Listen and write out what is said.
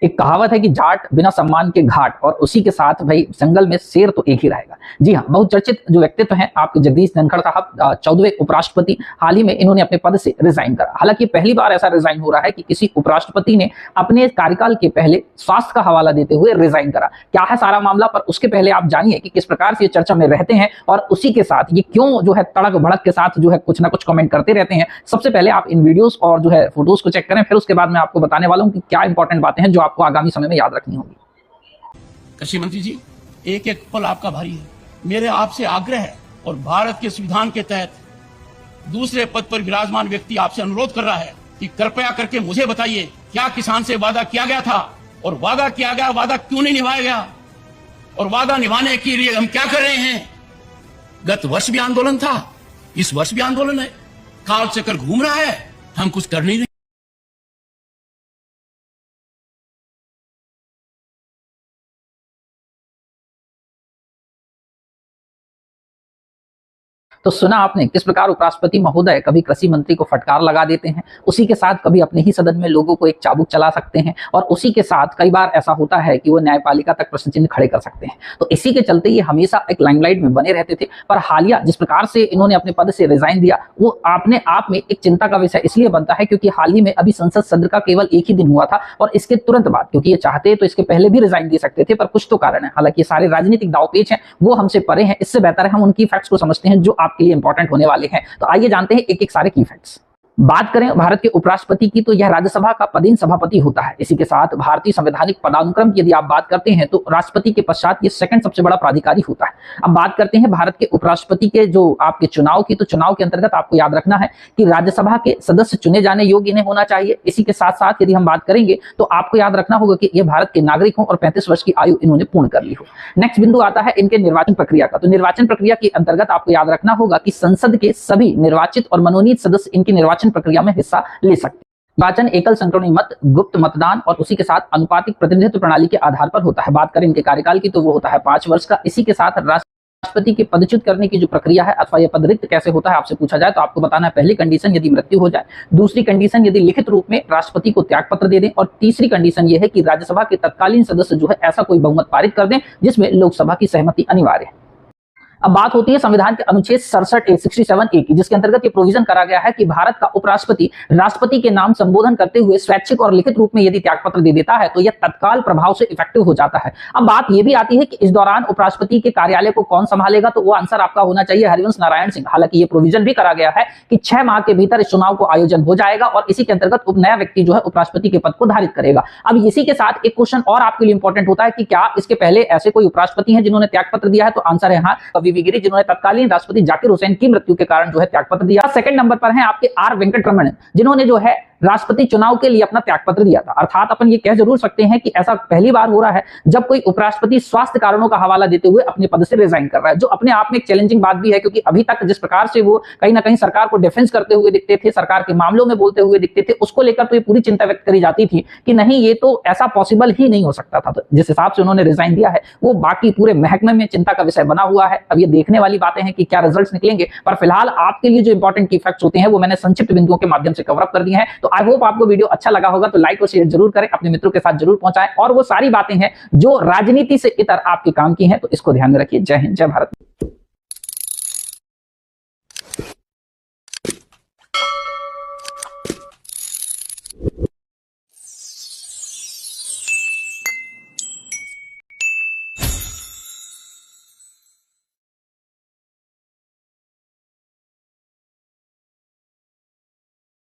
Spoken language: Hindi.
एक कहावत है कि जाट बिना सम्मान के घाट, और उसी के साथ भाई जंगल में शेर तो एक ही रहेगा। जी हाँ, बहुत चर्चित जो व्यक्तित्व हैं आपके जगदीश धनखड़ साहब, 14वें उपराष्ट्रपति, हाल ही में इन्होंने अपने पद से रिजाइन करा। हालांकि पहली बार ऐसा रिजाइन हो रहा है कि किसी उपराष्ट्रपति ने अपने कार्यकाल के पहले स्वास्थ्य का हवाला देते हुए रिजाइन करा। क्या है सारा मामला, पर उसके पहले आप जानिए कि किस प्रकार से ये चर्चा में रहते हैं और उसी के साथ ये क्यों जो है तड़क भड़क के साथ जो है कुछ ना कुछ कमेंट करते रहते हैं। सबसे पहले आप इन वीडियोस और जो है फोटोज को चेक करें, फिर उसके बाद मैं आपको बताने वाला हूं कि क्या इंपॉर्टेंट बातें हैं जो आपको आगामी समय में याद रखनी होगी। कृषि मंत्री जी, एक एक पल आपका भारी है। मेरे आपसे आग्रह है और भारत के संविधान के तहत दूसरे पद पर विराजमान व्यक्ति आपसे अनुरोध कर रहा है कि कृपया करके मुझे बताइए, क्या किसान से वादा किया गया था और वादा किया गया वादा क्यों नहीं निभाया गया, और वादा निभाने के लिए हम क्या कर रहे हैं। गत वर्ष भी आंदोलन था, इस वर्ष भी आंदोलन है, काल चक्कर घूम रहा है, हम कुछ कर नहीं रहे। तो सुना आपने किस प्रकार उपराष्ट्रपति महोदय कभी कृषि मंत्री को फटकार लगा देते हैं, उसी के साथ कभी अपने ही सदन में लोगों को एक चाबुक चला सकते हैं, और उसी के साथ कई बार ऐसा होता है कि वो न्यायपालिका तक प्रश्न चिन्ह खड़े कर सकते हैं। तो इसी के चलते ये हमेशा एक लाइमलाइट में बने रहते थे। पर हालिया जिस प्रकार से इन्होंने अपने पद से रिजाइन दिया, वो अपने आप में एक चिंता का विषय इसलिए बनता है क्योंकि हाल ही में अभी संसद सत्र का केवल एक ही दिन हुआ था, और इसके तुरंत बाद, क्योंकि ये चाहते तो इसके पहले भी रिजाइन दे सकते थे, पर कुछ तो कारण है। हालांकि ये सारे राजनीतिक दावपेच हैं, वो हमसे परे हैं। इससे बेहतर है हम उनकी फैक्ट्स को समझते हैं जो आपके लिए इंपॉर्टेंट होने वाले हैं। तो आइए जानते हैं एक एक सारे की फैक्ट्स। बात करें भारत के उपराष्ट्रपति की, तो यह राज्यसभा का पदेन सभापति होता है। इसी के साथ भारतीय संवैधानिक पदानुक्रम की यदि आप बात करते हैं तो राष्ट्रपति के पश्चात ये सेकंड सबसे बड़ा प्राधिकारी होता है। अब बात करते हैं भारत के उपराष्ट्रपति के जो आपके चुनाव की, तो चुनाव के अंतर्गत आपको याद रखना है कि राज्यसभा के सदस्य चुने जाने योग्य इन्हें होना चाहिए। इसी के साथ साथ यदि हम बात करेंगे तो आपको याद रखना होगा कि यह भारत के नागरिक हों और 35 वर्ष की आयु इन्होंने पूर्ण कर ली हो। नेक्स्ट बिंदु आता है इनके निर्वाचन प्रक्रिया का। तो निर्वाचन प्रक्रिया के अंतर्गत आपको याद रखना होगा कि संसद के सभी निर्वाचित और मनोनीत सदस्य इनकी निर्वाचन प्रक्रिया में हिस्सा ले सकते हैं। निर्वाचन एकल संक्रमणी मत, गुप्त मतदान और उसी के साथ अनुपातिक प्रतिनिधित्व प्रणाली के आधार पर होता है। बात करें इनके कार्यकाल की, तो वो होता है 5 वर्ष का। इसी के साथ राष्ट्रपति के पदच्युत करने की जो प्रक्रिया है अथवा यह पद रिक्त कैसे होता है आपसे पूछा जाए तो आपको बताना है, पहली कंडीशन यदि मृत्यु हो जाए, दूसरी कंडीशन यदि लिखित रूप में राष्ट्रपति को त्यागपत्र दे दें, और तीसरी कंडीशन यह है कि राज्यसभा के तत्कालीन सदस्य जो है ऐसा कोई बहुमत पारित कर दें जिसमें लोकसभा की सहमति अनिवार्य है। अब बात होती है संविधान के अनुच्छेद 67A की, जिसके अंतर्गत ये प्रोविजन करा गया है कि भारत का उपराष्ट्रपति राष्ट्रपति के नाम संबोधन करते हुए स्वैच्छिक और लिखित रूप में यदि त्यागपत्र दे देता है तो यह तत्काल प्रभाव से इफेक्टिव हो जाता है। अब बात यह भी आती है कि इस दौरान उपराष्ट्रपति के कार्यालय को कौन संभालेगा, तो वो आंसर आपका होना चाहिए हरिवंश नारायण सिंह। हालांकि ये प्रोविजन भी करा गया है कि 6 माह के भीतर इस चुनाव को आयोजन हो जाएगा और इसी के अंतर्गत नया व्यक्ति जो है उपराष्ट्रपति के पद को धारित करेगा। अब इसी के साथ एक क्वेश्चन और आपके लिए इंपॉर्टेंट होता है कि क्या इसके पहले ऐसे कोई उपराष्ट्रपति हैं जिन्होंने त्यागपत्र दिया है, तो आंसर है हाँ, वीवी गिरी, जिन्होंने तत्कालीन राष्ट्रपति जाकिर हुसैन की मृत्यु के कारण जो है त्यागपत्र दिया। सेकंड नंबर पर हैं आपके आर वेंकटरमण, जिन्होंने जो है राष्ट्रपति चुनाव के लिए अपना त्यागपत्र दिया था। अर्थात अपन ये कह जरूर सकते हैं कि ऐसा पहली बार हो रहा है जब कोई उपराष्ट्रपति स्वास्थ्य कारणों का हवाला देते हुए अपने पद से रिजाइन कर रहा है, जो अपने आप में एक चैलेंजिंग बात भी है, क्योंकि अभी तक जिस प्रकार से वो कहीं ना कहीं सरकार को डिफेंस करते हुए दिखते थे, सरकार के मामलों में बोलते हुए दिखते थे, उसको लेकर तो ये पूरी चिंता व्यक्त करी जाती थी कि नहीं, ये तो ऐसा पॉसिबल ही नहीं हो सकता था। तो जिस हिसाब से उन्होंने रिजाइन दिया है वो बाकी पूरे महकमे में चिंता का विषय बना हुआ है। अब ये देखने वाली बातें हैं कि क्या रिजल्ट्स निकलेंगे, पर फिलहाल आपके लिए जो इंपॉर्टेंट की फैक्ट्स होते हैं वो मैंने संक्षिप्त बिंदुओं के माध्यम से कवर अप कर दिए हैं। तो आई होप आपको वीडियो अच्छा लगा होगा, तो लाइक और शेयर जरूर करें, अपने मित्रों के साथ जरूर पहुंचाएं, और वो सारी बातें हैं जो राजनीति से इतर आपके काम की हैं, तो इसको ध्यान में रखिए। जय हिंद, जय भारत।